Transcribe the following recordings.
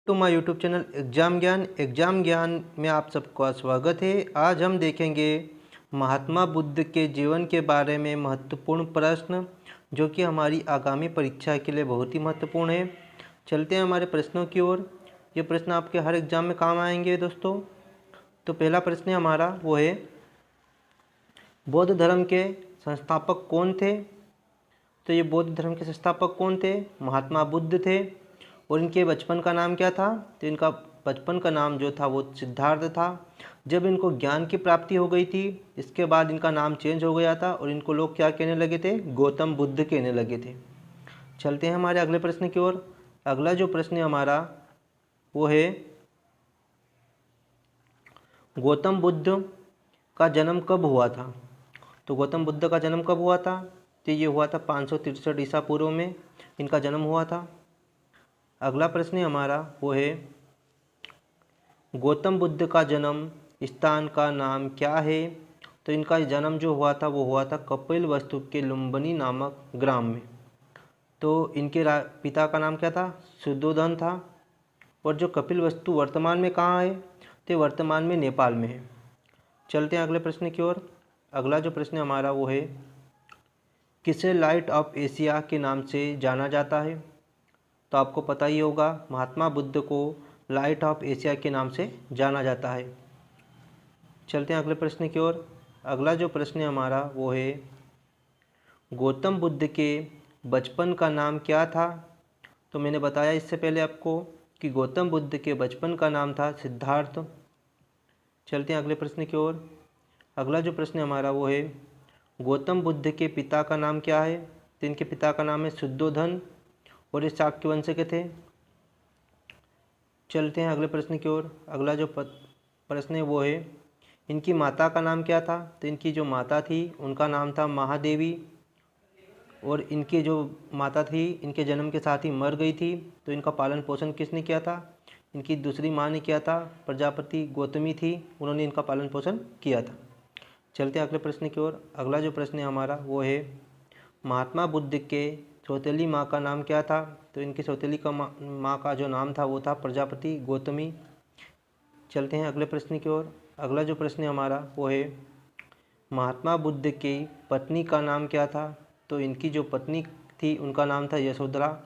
To my YouTube channel Exam Gyan में आप सबका स्वागत है। आज हम देखेंगे महात्मा बुद्ध के जीवन के बारे में महत्वपूर्ण प्रश्न जो कि हमारी आगामी परीक्षा के लिए बहुत ही महत्वपूर्ण है। चलते हैं हमारे प्रश्नों की ओर। ये प्रश्न आपके हर एग्जाम में काम आएंगे दोस्तों। तो पहला प्रश्न हमारा वो है, बौद्ध धर्म के संस्थापक कौन थे? तो ये बौद्ध धर्म के संस्थापक कौन थे? महात्मा बुद्ध थे। और इनके बचपन का नाम क्या था? तो इनका बचपन का नाम जो था वो सिद्धार्थ था। जब इनको ज्ञान की प्राप्ति हो गई थी, इसके बाद इनका नाम चेंज हो गया था और इनको लोग क्या कहने लगे थे? गौतम बुद्ध कहने लगे थे। चलते हैं हमारे अगले प्रश्न की ओर। अगला जो प्रश्न है हमारा वो है, गौतम बुद्ध का जन्म कब हुआ था? तो गौतम बुद्ध का जन्म कब हुआ था? तो ये हुआ था 563 ईसा पूर्व में इनका जन्म हुआ था। अगला प्रश्न हमारा वो है, गौतम बुद्ध का जन्म स्थान का नाम क्या है? तो इनका जन्म जो हुआ था वो हुआ था कपिलवस्तु के लुम्बिनी नामक ग्राम में। तो इनके पिता का नाम क्या था? शुद्धोधन था। और जो कपिलवस्तु वर्तमान में कहाँ है? तो वर्तमान में नेपाल में है। चलते हैं अगले प्रश्न की ओर। अगला जो प्रश्न हमारा वो है, किसे लाइट ऑफ एशिया के नाम से जाना जाता है? तो आपको पता ही होगा, महात्मा बुद्ध को लाइट ऑफ एशिया के नाम से जाना जाता है। चलते हैं अगले प्रश्न की ओर। अगला जो प्रश्न है हमारा वो है, गौतम बुद्ध के बचपन का नाम क्या था? तो मैंने बताया इससे पहले आपको कि गौतम बुद्ध के बचपन का नाम था सिद्धार्थ। चलते हैं अगले प्रश्न की ओर। अगला जो प्रश्न हमारा वो है, गौतम बुद्ध के पिता का नाम क्या है? तो इनके पिता का नाम है शुद्धोधन और ये शाक्य वंश के थे। चलते हैं अगले प्रश्न की ओर। अगला जो प्रश्न है वो है, इनकी माता का नाम क्या था? तो इनकी जो माता थी उनका नाम था महादेवी। और इनकी जो माता थी इनके जन्म के साथ ही मर गई थी। तो इनका पालन पोषण किसने किया था? इनकी दूसरी माँ ने किया था, प्रजापति गौतमी थी, उन्होंने इनका पालन पोषण किया था। चलते हैं अगले प्रश्न की ओर। अगला जो प्रश्न है हमारा वो है, महात्मा बुद्ध के सौतेली माँ का नाम क्या था? तो इनकी सौतेली का माँ का जो नाम था वो था प्रजापति गौतमी। चलते हैं अगले प्रश्न की ओर। अगला जो प्रश्न है हमारा वो है, महात्मा बुद्ध की पत्नी का नाम क्या था? तो इनकी जो पत्नी थी उनका नाम था यशोधरा,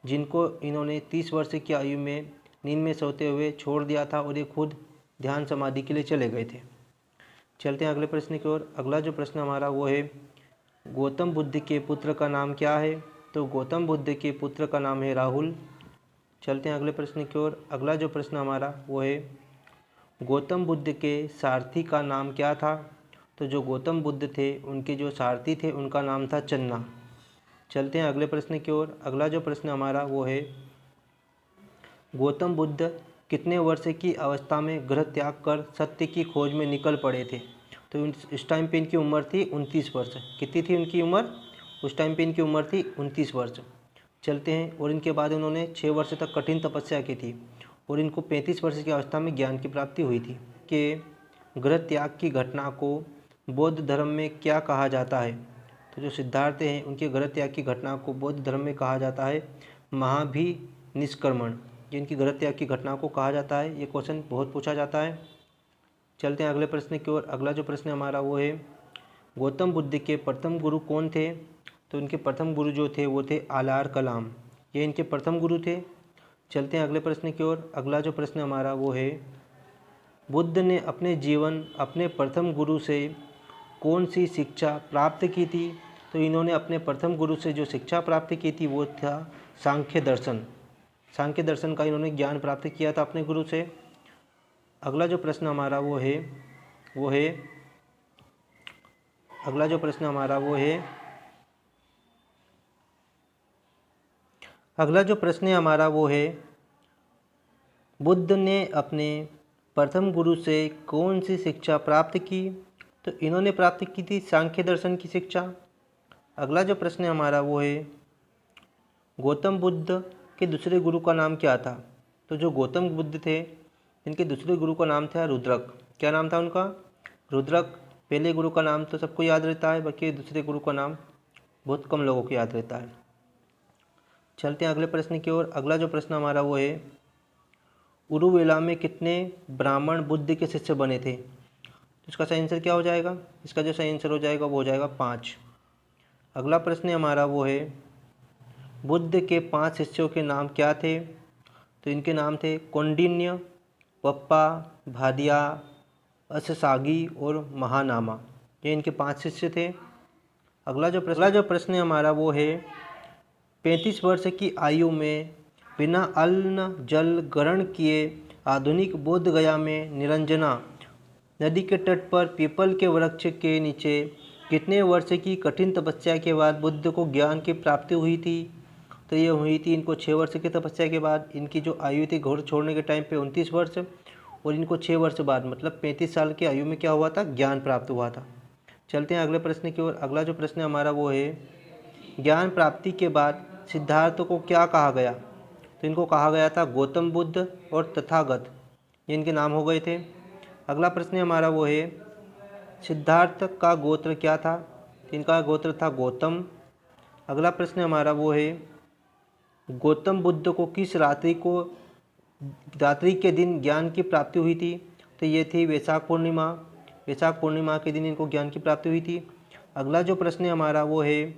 जिनको इन्होंने 30 वर्ष की आयु में नींद में सोते हुए छोड़ दिया था और ये खुद ध्यान समाधि के लिए चले गए थे। चलते हैं अगले प्रश्न की ओर। अगला जो प्रश्न हमारा वो है, गौतम बुद्ध के पुत्र का नाम क्या है? तो गौतम बुद्ध के पुत्र का नाम है राहुल। चलते हैं अगले प्रश्न की ओर। अगला जो प्रश्न हमारा वो है, गौतम बुद्ध के सारथी का नाम क्या था? तो जो गौतम बुद्ध थे उनके जो सारथी थे उनका नाम था चन्ना। चलते हैं अगले प्रश्न की ओर। अगला जो प्रश्न हमारा वो है, गौतम बुद्ध कितने वर्ष की अवस्था में गृह त्याग कर सत्य की खोज में निकल पड़े थे? तो इस टाइम पे इनकी उम्र थी 29 वर्ष। कितनी थी उनकी उम्र? उस टाइम पे इनकी उम्र थी 29 वर्ष। चलते हैं। और इनके बाद उन्होंने 6 वर्ष तक कठिन तपस्या की थी और इनको 35 वर्ष की अवस्था में ज्ञान की प्राप्ति हुई थी। कि गृह त्याग की घटना को बौद्ध धर्म में क्या कहा जाता है? तो जो सिद्धार्थ हैं उनके गृह त्याग की घटना को बौद्ध धर्म में कहा जाता है महाभिनिष्क्रमण। जिनकी गृह त्याग की घटना को कहा जाता है, ये क्वेश्चन बहुत पूछा जाता है। चलते हैं अगले प्रश्न की ओर। अगला जो प्रश्न हमारा वो है, गौतम बुद्ध के प्रथम गुरु कौन थे? तो इनके प्रथम गुरु जो थे वो थे आलार कलाम, ये इनके प्रथम गुरु थे। चलते हैं अगले प्रश्न की ओर। अगला जो प्रश्न हमारा वो है, बुद्ध ने अपने जीवन अपने प्रथम गुरु से कौन सी शिक्षा प्राप्त की थी? तो इन्होंने अपने प्रथम गुरु से जो शिक्षा प्राप्त की थी वो था सांख्य दर्शन। सांख्य दर्शन का इन्होंने ज्ञान प्राप्त किया था अपने गुरु से। अगला जो प्रश्न हमारा वो है, अगला जो प्रश्न हमारा वो है, अगला जो प्रश्न हमारा वो है, बुद्ध ने अपने प्रथम गुरु से कौन सी शिक्षा प्राप्त की? तो इन्होंने प्राप्त की थी सांख्य दर्शन की शिक्षा। अगला जो प्रश्न हमारा वो है, गौतम बुद्ध के दूसरे गुरु का नाम क्या था? तो जो गौतम बुद्ध थे इनके दूसरे गुरु का नाम था रुद्रक। क्या नाम था उनका? रुद्रक। पहले गुरु का नाम तो सबको याद रहता है, बाकी दूसरे गुरु का नाम बहुत कम लोगों को याद रहता है। चलते हैं अगले प्रश्न की ओर। अगला जो प्रश्न हमारा वो है, उरुवेला में कितने ब्राह्मण बुद्ध के शिष्य बने थे? तो इसका सही आंसर क्या हो जाएगा? इसका जो सही आंसर हो जाएगा वो हो जाएगा 5। अगला प्रश्न हमारा वो है, बुद्ध के 5 शिष्यों के नाम क्या थे? तो इनके नाम थे कौंडिन्य, पप्पा, भादिया, अससागी और महानामा। ये इनके 5 शिष्य थे। अगला जो प्रश्न हमारा वो है, 35 वर्ष की आयु में बिना अन्न जल ग्रहण किए आधुनिक बोध गया में निरंजना नदी के तट पर पीपल के वृक्ष के नीचे कितने वर्ष की कठिन तपस्या के बाद बुद्ध को ज्ञान की प्राप्ति हुई थी? तो ये हुई थी इनको 6 वर्ष की तपस्या के बाद। इनकी जो आयु थी घोर छोड़ने के टाइम पे 29 वर्ष, और इनको 6 वर्ष बाद मतलब 35 साल की आयु में क्या हुआ था? ज्ञान प्राप्त हुआ था। चलते हैं अगले प्रश्न की ओर। अगला जो प्रश्न हमारा वो है, ज्ञान प्राप्ति के बाद सिद्धार्थ को क्या कहा गया? तो इनको कहा गया था गौतम बुद्ध और तथागत, ये इनके नाम हो गए थे। अगला प्रश्न हमारा वो है, सिद्धार्थ का गोत्र क्या था? इनका गोत्र था गौतम। अगला प्रश्न हमारा वो है, गौतम बुद्ध को किस रात्रि के दिन ज्ञान की प्राप्ति हुई थी? तो ये थी वैशाख पूर्णिमा। वैशाख पूर्णिमा के दिन इनको ज्ञान की प्राप्ति हुई थी। अगला जो प्रश्न हमारा वो है,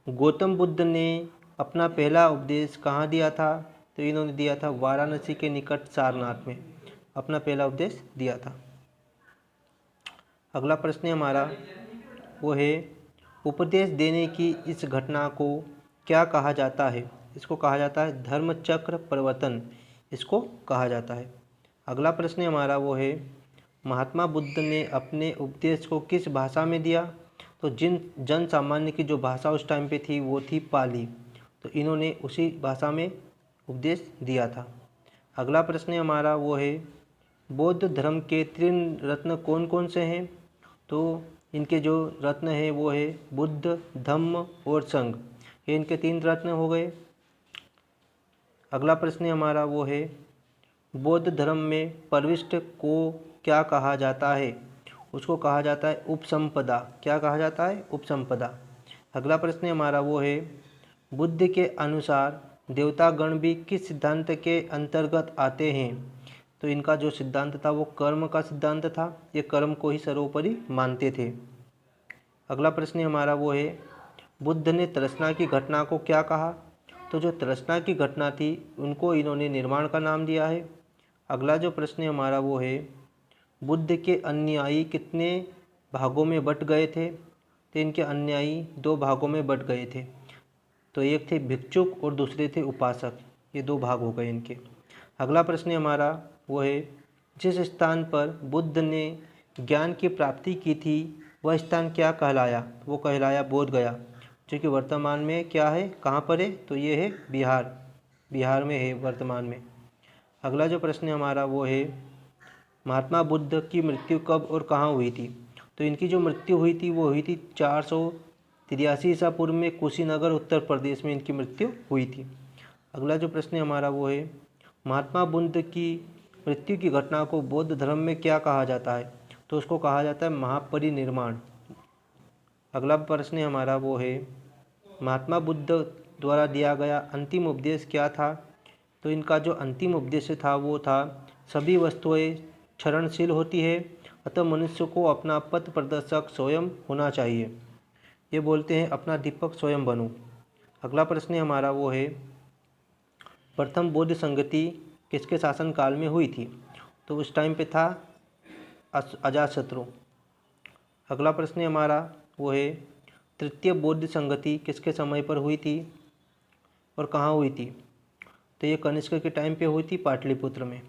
गौतम बुद्ध ने अपना पहला उपदेश कहाँ दिया था? तो इन्होंने दिया था वाराणसी के निकट सारनाथ में अपना पहला उपदेश दिया था। अगला प्रश्न हमारा वो है, उपदेश देने की इस घटना को क्या कहा जाता है? इसको कहा जाता है धर्मचक्र परिवर्तन, इसको कहा जाता है। अगला प्रश्न हमारा वो है, महात्मा बुद्ध ने अपने उपदेश को किस भाषा में दिया? तो जन सामान्य की जो भाषा उस टाइम पे थी वो थी पाली, तो इन्होंने उसी भाषा में उपदेश दिया था। अगला प्रश्न हमारा वो है, बौद्ध धर्म के 3 रत्न कौन कौन से हैं? तो इनके जो रत्न हैं वो है बुद्ध, धम्म और संघ, ये इनके 3 रत्न हो गए। अगला प्रश्न हमारा वो है, बौद्ध धर्म में परविष्ट को क्या कहा जाता है? उसको कहा जाता है उपसंपदा। क्या कहा जाता है? उपसंपदा। अगला प्रश्न हमारा वो है, बुद्ध के अनुसार देवतागण भी किस सिद्धांत के अंतर्गत आते हैं? तो इनका जो सिद्धांत था वो कर्म का सिद्धांत था, ये कर्म को ही सर्वोपरि मानते थे। अगला प्रश्न हमारा वो है, बुद्ध ने तृष्णा की घटना को क्या कहा? तो जो तृष्णा की घटना थी उनको इन्होंने निर्माण का नाम दिया है। अगला जो प्रश्न हमारा वो है, बुद्ध के अनुयायी कितने भागों में बंट गए थे? तो इनके अनुयायी 2 भागों में बंट गए थे, तो एक थे भिक्षुक और दूसरे थे उपासक, ये 2 भाग हो गए इनके। अगला प्रश्न हमारा वो है, जिस स्थान पर बुद्ध ने ज्ञान की प्राप्ति की थी वह स्थान क्या कहलाया? वो कहलाया बोध गया, जो कि वर्तमान में क्या है, कहाँ पर है? तो ये है बिहार में है वर्तमान में। अगला जो प्रश्न हमारा वो है, महात्मा बुद्ध की मृत्यु कब और कहाँ हुई थी? तो इनकी जो मृत्यु हुई थी वो हुई थी 483 ईसा पूर्व में कुशीनगर उत्तर प्रदेश में इनकी मृत्यु हुई थी। अगला जो प्रश्न हमारा वो है, महात्मा बुद्ध की मृत्यु की घटना को बौद्ध धर्म में क्या कहा जाता है? तो उसको कहा जाता है महापरिनिर्वाण। अगला प्रश्न हमारा वो है, महात्मा बुद्ध द्वारा दिया गया अंतिम उपदेश क्या था? तो इनका जो अंतिम उपदेश था वो था, सभी वस्तुएं क्षरणशील होती है, अतः मनुष्य को अपना पथ प्रदर्शक स्वयं होना चाहिए। ये बोलते हैं अपना दीपक स्वयं बनो। अगला प्रश्न हमारा वो है, प्रथम बौद्ध संगति किसके शासन काल में हुई थी? तो उस टाइम पे था अजातशत्रु। अगला प्रश्न हमारा वो है, तृतीय बौद्ध संगति किसके समय पर हुई थी और कहाँ हुई थी? तो ये कनिष्क के टाइम पे हुई थी पाटलिपुत्र में।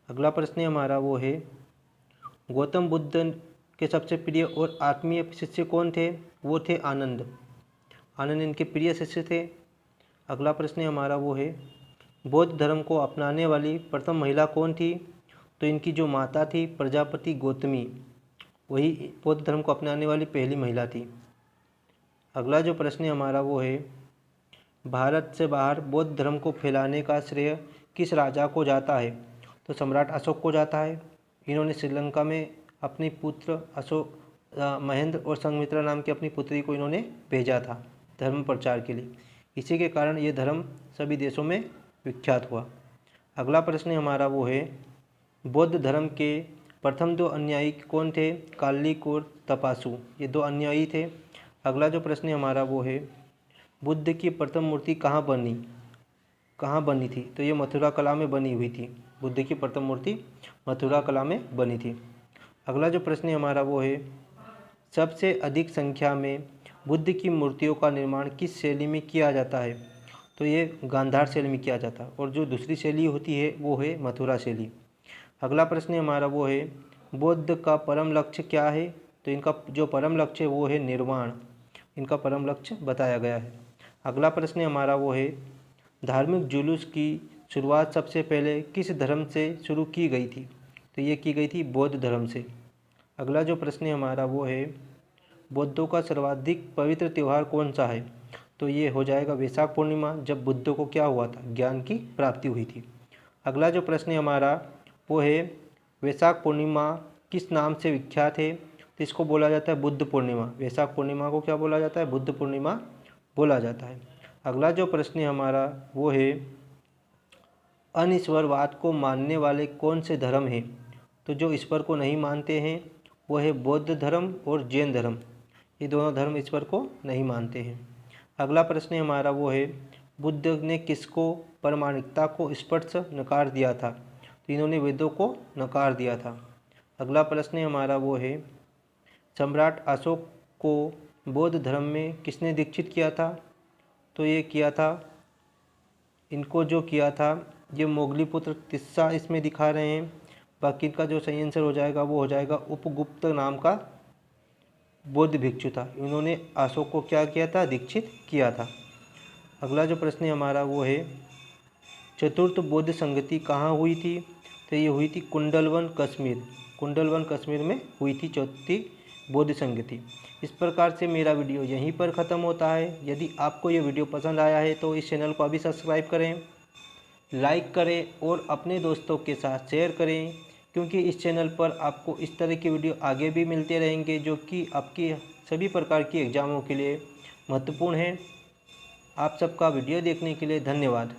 अगला प्रश्न हमारा वो है, गौतम बुद्ध के सबसे प्रिय और आत्मीय शिष्य कौन थे? वो थे आनंद। आनंद इनके प्रिय शिष्य थे। अगला प्रश्न हमारा वो है, बौद्ध धर्म को अपनाने वाली प्रथम महिला कौन थी? तो इनकी जो माता थी प्रजापति गौतमी, वही बौद्ध धर्म को अपनाने वाली पहली महिला थी। अगला जो प्रश्न हमारा वो है, भारत से बाहर बौद्ध धर्म को फैलाने का श्रेय किस राजा को जाता है? तो सम्राट अशोक को जाता है। इन्होंने श्रीलंका में अपनी पुत्र महेंद्र और संघमित्रा नाम की अपनी पुत्री को इन्होंने भेजा था धर्म प्रचार के लिए। इसी के कारण ये धर्म सभी देशों में विख्यात हुआ। अगला प्रश्न हमारा वो है, बौद्ध धर्म के प्रथम 2 अनुयायी कौन थे? कालिक और तपासु, ये 2 अनुयायी थे। अगला जो प्रश्न हमारा वो है, बुद्ध की प्रथम मूर्ति कहाँ बनी थी? तो ये मथुरा कला में बनी हुई थी। बुद्ध की प्रथम मूर्ति मथुरा कला में बनी थी। अगला जो प्रश्न हमारा वो है, सबसे अधिक संख्या में बुद्ध की मूर्तियों का निर्माण किस शैली में किया जाता है? तो ये गांधार शैली में किया जाता है, और जो दूसरी शैली होती है वो है मथुरा शैली। अगला प्रश्न हमारा वो है, बौद्ध का परम लक्ष्य क्या है? तो इनका जो परम लक्ष्य है वो है निर्वाण, इनका परम लक्ष्य बताया गया है। अगला प्रश्न हमारा वो है, धार्मिक जुलूस की शुरुआत सबसे पहले किस धर्म से शुरू की गई थी? तो ये की गई थी बौद्ध धर्म से। अगला जो प्रश्न हमारा वो है, बौद्धों का सर्वाधिक पवित्र त्यौहार कौन सा है? तो ये हो जाएगा वैशाख पूर्णिमा, जब बुद्ध को क्या हुआ था? ज्ञान की प्राप्ति हुई थी। अगला जो प्रश्न हमारा वो है, वैशाख पूर्णिमा किस नाम से विख्यात है? तो इसको बोला जाता है बुद्ध पूर्णिमा। वैशाख पूर्णिमा को क्या बोला जाता है? बुद्ध पूर्णिमा बोला जाता है। अगला जो प्रश्न हमारा वो है, अनिश्वरवाद को मानने वाले कौन से धर्म हैं? तो जो ईश्वर को नहीं मानते हैं वो है बौद्ध धर्म और जैन धर्म, ये दोनों धर्म ईश्वर को नहीं मानते हैं। अगला प्रश्न हमारा वो है, बुद्ध ने किसको प्रामाणिकता को स्पष्ट नकार दिया था? तो इन्होंने वेदों को नकार दिया था। अगला प्रश्न हमारा वो है, सम्राट अशोक को बौद्ध धर्म में किसने दीक्षित किया था? तो ये किया था, इनको जो किया था ये मोगलीपुत्र तिस्सा इसमें दिखा रहे हैं। बाकी इनका जो सही आंसर हो जाएगा वो हो जाएगा उपगुप्त नाम का बौद्ध भिक्षु था, इन्होंने अशोक को क्या किया था? दीक्षित किया था। अगला जो प्रश्न हमारा वो है, चतुर्थ बौद्ध संगति कहाँ हुई थी? तो ये हुई थी कुंडलवन कश्मीर, कुंडलवन कश्मीर में हुई थी चौथी बौद्ध संगति। इस प्रकार से मेरा वीडियो यहीं पर ख़त्म होता है। यदि आपको ये वीडियो पसंद आया है तो इस चैनल को अभी सब्सक्राइब करें, लाइक करें और अपने दोस्तों के साथ शेयर करें, क्योंकि इस चैनल पर आपको इस तरह के वीडियो आगे भी मिलते रहेंगे जो कि आपकी सभी प्रकार की एग्ज़ामों के लिए महत्वपूर्ण हैं। आप सबका वीडियो देखने के लिए धन्यवाद।